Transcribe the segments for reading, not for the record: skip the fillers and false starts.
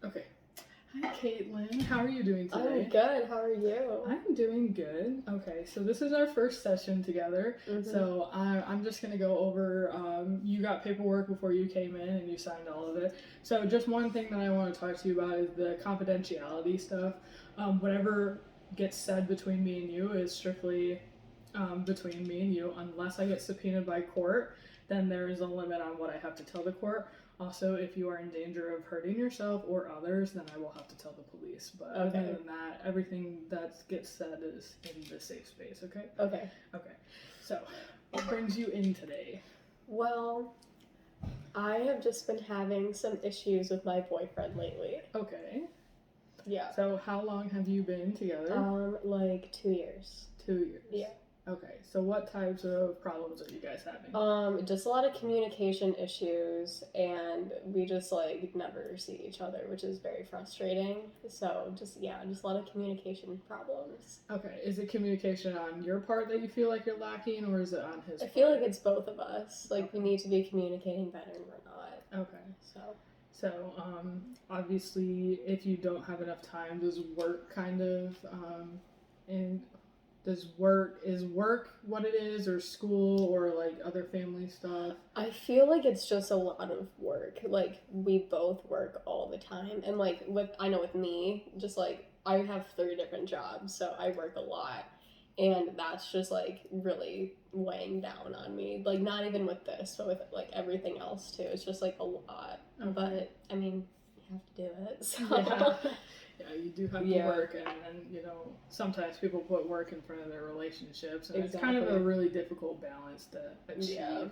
Okay. Hi, Caitlin. How are you doing today? I'm good. How are you? I'm doing good. Okay, so this is our first session together. So I'm just going to go over, you got paperwork before you came in and you signed all of it. So just one thing that I want to talk to you about is the confidentiality stuff. Whatever gets said between me and you is strictly between me and you. Unless I get subpoenaed by court, then there is a limit on what I have to tell the court. Also, if you are in danger of hurting yourself or others, then I will have to tell the police. But other than that, everything that gets said is in the safe space, okay? Okay. Okay. So, what brings you in today? Well, I have just been having some issues with my boyfriend lately. Okay. Yeah. So, how long have you been together? Like 2 years. 2 years. Yeah. Okay, so what types of problems are you guys having? Just a lot of communication issues, and we just like never see each other, which is very frustrating. So just a lot of communication problems. Okay, is it communication on your part that you feel like you're lacking, or is it on his part? I feel like it's both of us. Like we need to be communicating better, and we're not. Okay. So, obviously, if you don't have enough time, does work kind of, is work what it is, or school, or like other family stuff? I feel like it's just a lot of work. Like we both work all the time, and like with me, just like I have 3 different jobs, so I work a lot, and that's just like really weighing down on me. Like not even with this, but with like everything else too. It's just like a lot. Okay. But I mean, you have to do it. So. Yeah. Yeah, you do have to work, and sometimes people put work in front of their relationships, and it's kind of a really difficult balance to achieve. Yeah.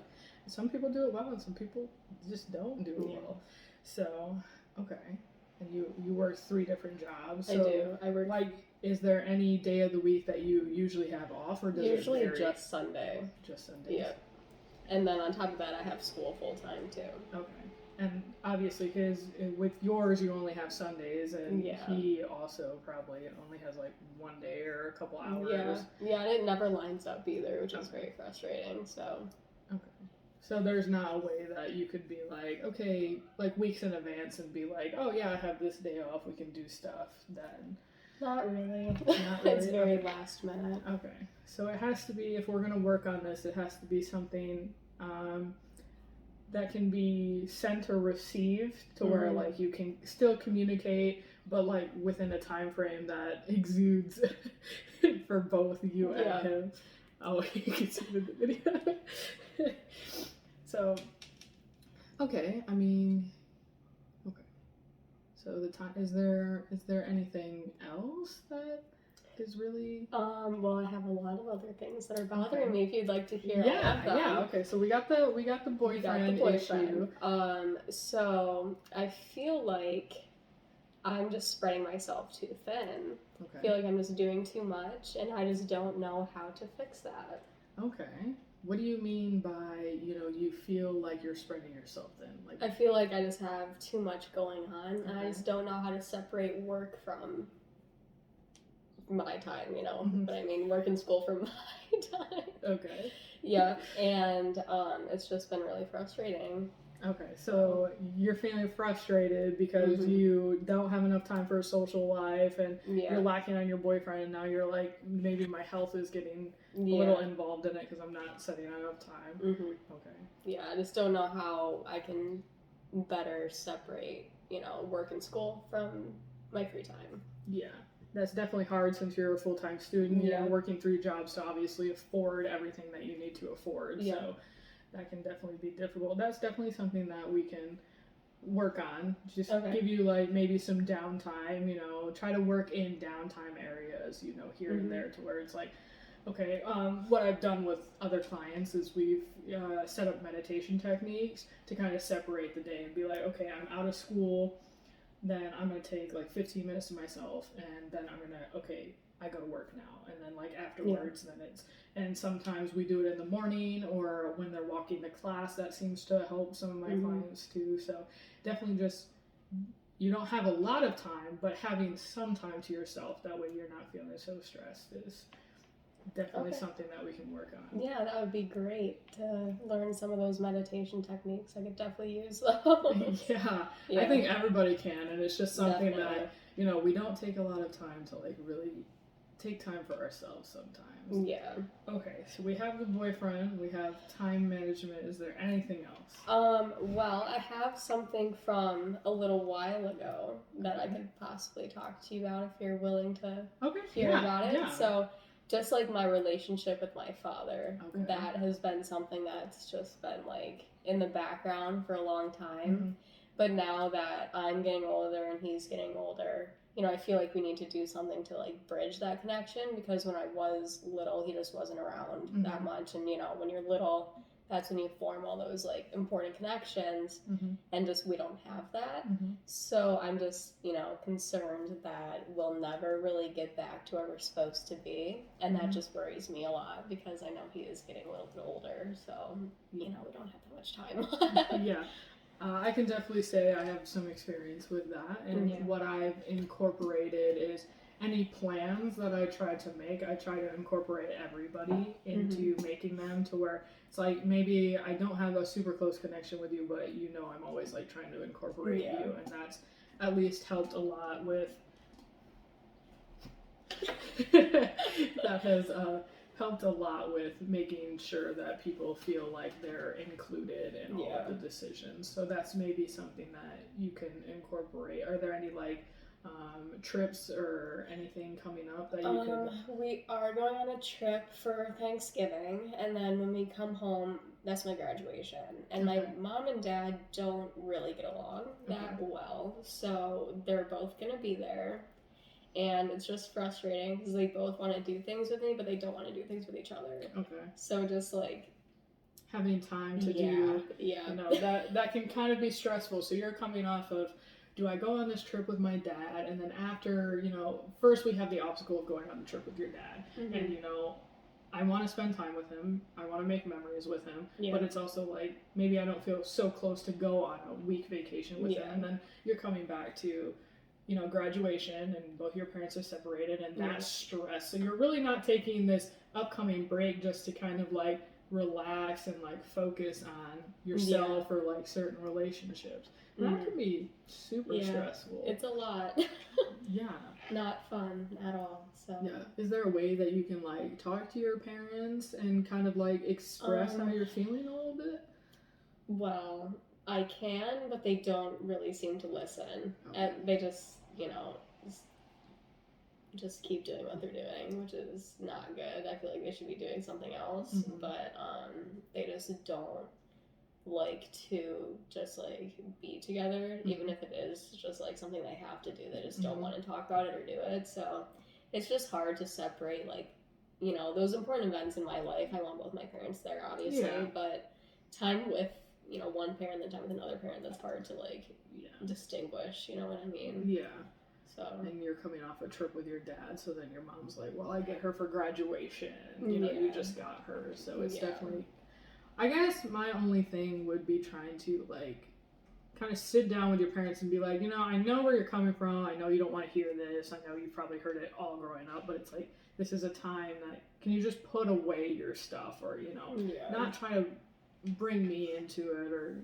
Some people do it well, and some people just don't do it well. So, okay. And you work 3 different jobs. So, I do. I work. Like, is there any day of the week that you usually have off, or does usually it vary? Just Sunday. Just Sundays. Yeah. And then on top of that, I have school full time too. Okay. And obviously, with yours, you only have Sundays, and he also probably only has like 1 day or a couple hours. Yeah, and it never lines up either, which is very frustrating. So. Okay. So there's not a way that you could be like, okay, like weeks in advance, and be like, oh yeah, I have this day off, we can do stuff then. Not really. Not really. It's very last minute. Okay. So it has to be, if we're gonna work on this, it has to be something. That can be sent or received to where like you can still communicate, but like within a time frame that exudes for both you and him. Oh, you can see the video. So, okay. I mean, okay. So the time is there anything else that is really well, I have a lot of other things that are bothering me if you'd like to hear all of them. Yeah, okay. So we got the boyfriend issue. So I feel like I'm just spreading myself too thin. Okay. I feel like I'm just doing too much, and I just don't know how to fix that. Okay. What do you mean by, you feel like you're spreading yourself thin? Like, I feel like I just have too much going on, and I just don't know how to separate work from my time, but I mean work and school from my time. Okay. Yeah, and it's just been really frustrating. Okay, so you're feeling frustrated because you don't have enough time for a social life, and you're lacking on your boyfriend, and now you're like, maybe my health is getting a little involved in it because I'm not setting enough time. Okay. Yeah, I just don't know how I can better separate, work and school from my free time. Yeah. That's definitely hard since you're a full-time student, working 3 jobs to obviously afford everything that you need to afford. Yeah. So that can definitely be difficult. That's definitely something that we can work on. Just give you like maybe some downtime, try to work in downtime areas, here and there, to where it's like, okay, what I've done with other clients is we've set up meditation techniques to kind of separate the day and be like, okay, I'm out of school, then I'm going to take like 15 minutes to myself, and then I'm going to, I go to work now. And then like afterwards, then and sometimes we do it in the morning or when they're walking to class. That seems to help some of my clients too. So definitely just, you don't have a lot of time, but having some time to yourself, that way you're not feeling so stressed is definitely something that we can work on. Yeah, that would be great to learn some of those meditation techniques. I could definitely use those. Yeah, I think everybody can, and it's just something Definitely. that, we don't take a lot of time to like really take time for ourselves sometimes. Yeah. Okay, so we have the boyfriend, we have time management. Is there anything else? Well, I have something from a little while ago that I could possibly talk to you about if you're willing to hear about it. Yeah. So, just like my relationship with my father, that has been something that's just been like in the background for a long time. Mm-hmm. But now that I'm getting older and he's getting older, I feel like we need to do something to like bridge that connection, because when I was little, he just wasn't around that much. And when you're little, that's when you form all those like important connections, and just we don't have that. So I'm just concerned that we'll never really get back to where we're supposed to be, and that just worries me a lot, because I know he is getting a little bit older, so we don't have that much time. Yeah. I can definitely say I have some experience with that, and what I've incorporated is any plans that I try to make, I try to incorporate everybody into making them to where it's like maybe I don't have a super close connection with you, but I'm always like trying to incorporate you, and that's at least helped a lot with that has helped a lot with making sure that people feel like they're included in all of the decisions. So that's maybe something that you can incorporate. Are there any like trips or anything coming up that you can? We are going on a trip for Thanksgiving, and then when we come home, that's my graduation. And my mom and dad don't really get along that well, so they're both gonna be there. And it's just frustrating because they both want to do things with me, but they don't want to do things with each other. Okay. So just like having time to do, that can kind of be stressful. So you're coming off of, do I go on this trip with my dad? And then after, first we have the obstacle of going on the trip with your dad. And, I want to spend time with him. I want to make memories with him. But it's also like, maybe I don't feel so close to go on a week vacation with him. And then you're coming back to, graduation, and both your parents are separated, and that's stress. So you're really not taking this upcoming break just to kind of like relax and like focus on yourself or like certain relationships. That can be super stressful. It's a lot. Yeah. Not fun at all. So is there a way that you can like talk to your parents and kind of like express how you're feeling a little bit? Well, I can, but they don't really seem to listen. And they just, just keep doing what they're doing, which is not good. I feel like they should be doing something else, but they just don't like to just like be together, even if it is just like something they have to do. They just don't want to talk about it or do it. So it's just hard to separate like, those important events in my life. I want both my parents there, obviously, but time with one parent and time with another parent, that's hard to like distinguish, you know what I mean? Yeah. So and you're coming off a trip with your dad, so then your mom's like, well, I get her for graduation, you just got her, so it's definitely, I guess my only thing would be trying to like kind of sit down with your parents and be like, I know where you're coming from, I know you don't want to hear this, I know you've probably heard it all growing up, but it's like, this is a time that, can you just put away your stuff, or not try to bring me into it, or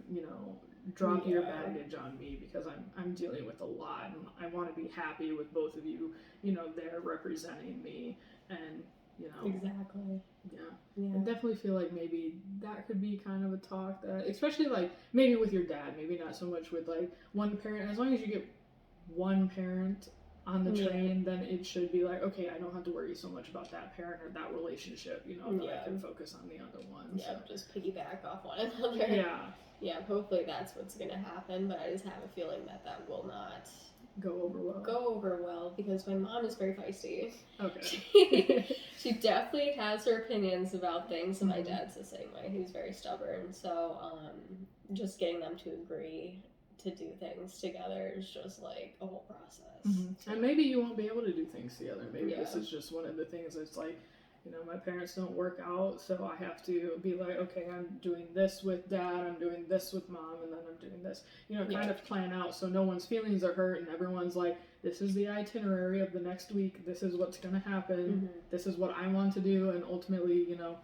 drop your baggage on me, because I'm dealing with a lot, and I want to be happy with both of you, they're representing me, and exactly. I definitely feel like maybe that could be kind of a talk that, especially like maybe with your dad, maybe not so much with like one parent. As long as you get one parent on the train, then it should be like, okay, I don't have to worry so much about that parent or that relationship, I can focus on the other one. Just piggyback off one another. Yeah, hopefully that's what's gonna happen, but I just have a feeling that will not go over well because my mom is very feisty. Okay. She definitely has her opinions about things, and my dad's the same way. He's very stubborn, so just getting them to agree to do things together is just like a whole process. And maybe you won't be able to do things together. Maybe this is just one of the things that's like, you know, my parents don't work out, so I have to be like, okay, I'm doing this with dad, I'm doing this with mom, and then I'm doing this, you know, kind of plan out so no one's feelings are hurt and everyone's like, this is the itinerary of the next week, this is what's going to happen, this is what I want to do, and ultimately, you know,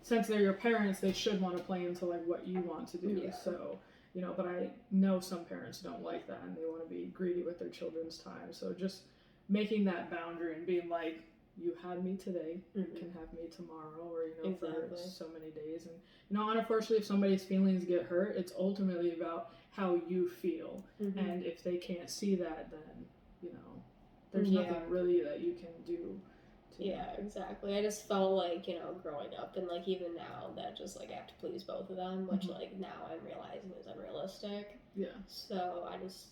since they're your parents, they should want to play into like what you want to do. So, you know, but I know some parents don't like that and they want to be greedy with their children's time. So just making that boundary and being like, you had me today, you can have me tomorrow, or, you know, for so many days. And, you know, unfortunately, if somebody's feelings get hurt, it's ultimately about how you feel. And if they can't see that, then, you know, there's nothing really that you can do. Yeah, exactly. I just felt like, you know, growing up and like even now that just like I have to please both of them, which like now I'm realizing is unrealistic. Yeah. So I just,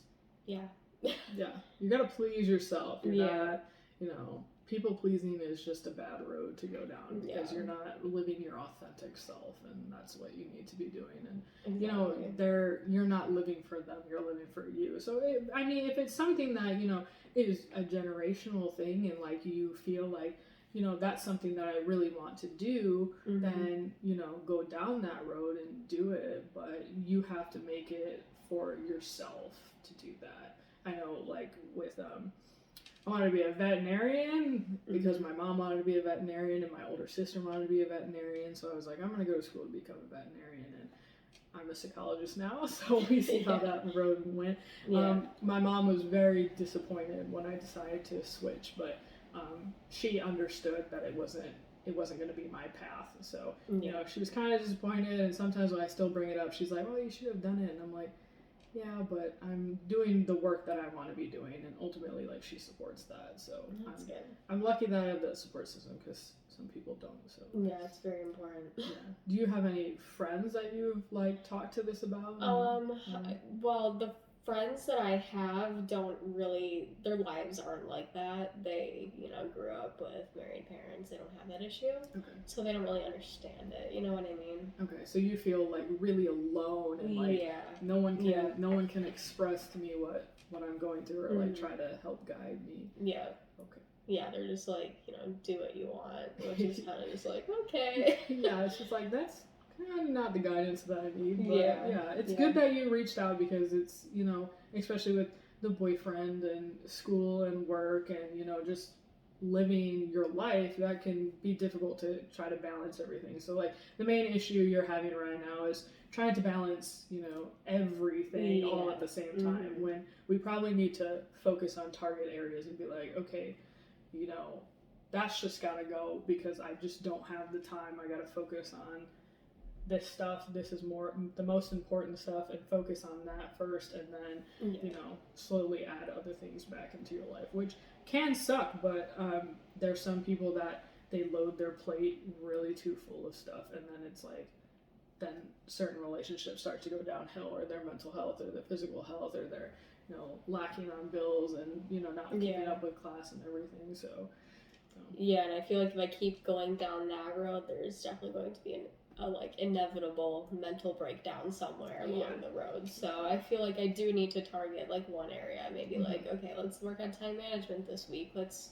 yeah, you gotta please yourself. You're not, you know, people pleasing is just a bad road to go down because you're not living your authentic self, and that's what you need to be doing. And you know, you're not living for them, you're living for you. So I mean, if it's something that, you know, is a generational thing and like you feel like, you know, that's something that I really want to do, then, you know, go down that road and do it, but you have to make it for yourself to do that. I know, like with I wanted to be a veterinarian because my mom wanted to be a veterinarian and my older sister wanted to be a veterinarian, so I was like, I'm gonna go to school to become a veterinarian, and I'm a psychologist now, so we see how that road went. My mom was very disappointed when I decided to switch, but she understood that it wasn't going to be my path. So, you know, she was kind of disappointed, and sometimes when I still bring it up, she's like, well, you should have done it. And I'm like, yeah, but I'm doing the work that I want to be doing, and ultimately, like, she supports that. So I'm lucky that I have that support system because some people don't. So yeah, it's very important. Yeah. Do you have any friends that you've like talked to this about? Well, the friends that I have don't really, their lives aren't like that. They, you know, grew up with married parents. They don't have that issue. Okay. So they don't really understand it. You know what I mean? Okay. So you feel like really alone and like no one can express to me what I'm going through or like try to help guide me. Yeah. Okay. Yeah, they're just like, you know, do what you want, which is kind of just like, okay. Yeah, it's just like, that's kind of not the guidance that I need. But it's good that you reached out because it's, you know, especially with the boyfriend and school and work and, you know, just living your life, that can be difficult to try to balance everything. So, like, the main issue you're having right now is trying to balance, you know, everything all at the same time when we probably need to focus on target areas and be like, okay, you know, that's just gotta go because I just don't have the time. I gotta focus on this stuff. This is the most important stuff, and focus on that first, and then you know, slowly add other things back into your life, which can suck. But there's some people that they load their plate really too full of stuff, and then it's like, then certain relationships start to go downhill, or their mental health, or their physical health, or their, you know, lacking on bills and, you know, not keeping up with class and everything. So yeah, and I feel like if I keep going down that road, there's definitely going to be a like inevitable mental breakdown somewhere along the road. So I feel like I do need to target like one area, maybe like, okay, let's work on time management this week. Let's,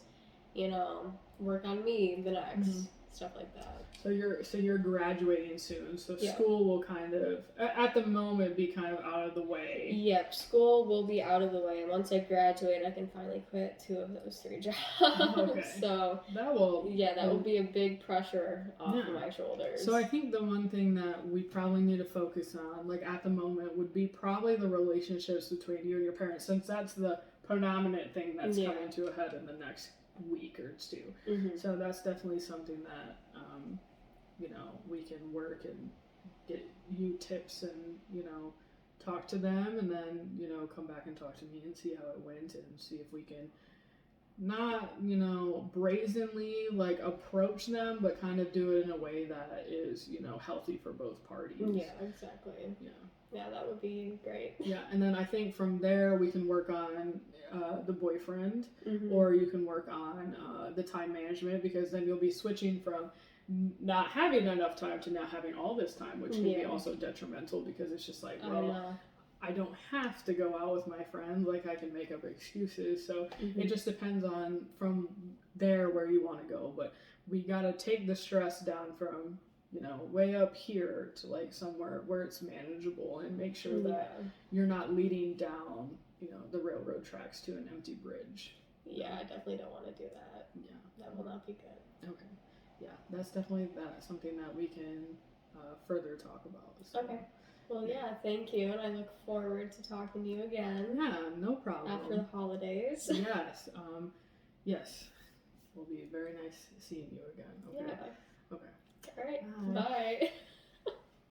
you know, work on me the next. Stuff like that. So you're graduating soon. So school will kind of at the moment be kind of out of the way. Yep, school will be out of the way. Once I graduate, I can finally quit 2 of those 3 jobs. Okay. So that will be a big pressure off of my shoulders. So I think the one thing that we probably need to focus on, like at the moment, would be probably the relationships between you and your parents, since that's the predominant thing that's coming to a head in the next week or 2. So that's definitely something that you know, we can work and get you tips and, you know, talk to them, and then, you know, come back and talk to me and see how it went, and see if we can not, you know, brazenly like approach them, but kind of do it in a way that is, you know, healthy for both parties. Yeah, exactly. Yeah, that would be great. Yeah, and then I think from there we can work on the boyfriend, or you can work on the time management, because then you'll be switching from not having enough time to now having all this time, which can be also detrimental, because it's just like, well, I don't have to go out with my friends, like I can make up excuses. So it just depends on from there where you want to go. But we gotta take the stress down from, way up here to like somewhere where it's manageable, and make sure that you're not leading down, the railroad tracks to an empty bridge. Yeah, I definitely don't want to do that. Yeah. That will not be good. Okay. Yeah, that's definitely something that we can further talk about. So. Okay. Well, yeah, thank you, and I look forward to talking to you again. Yeah, no problem. After the holidays. Yes. Yes. Will be very nice seeing you again. Okay. Yeah.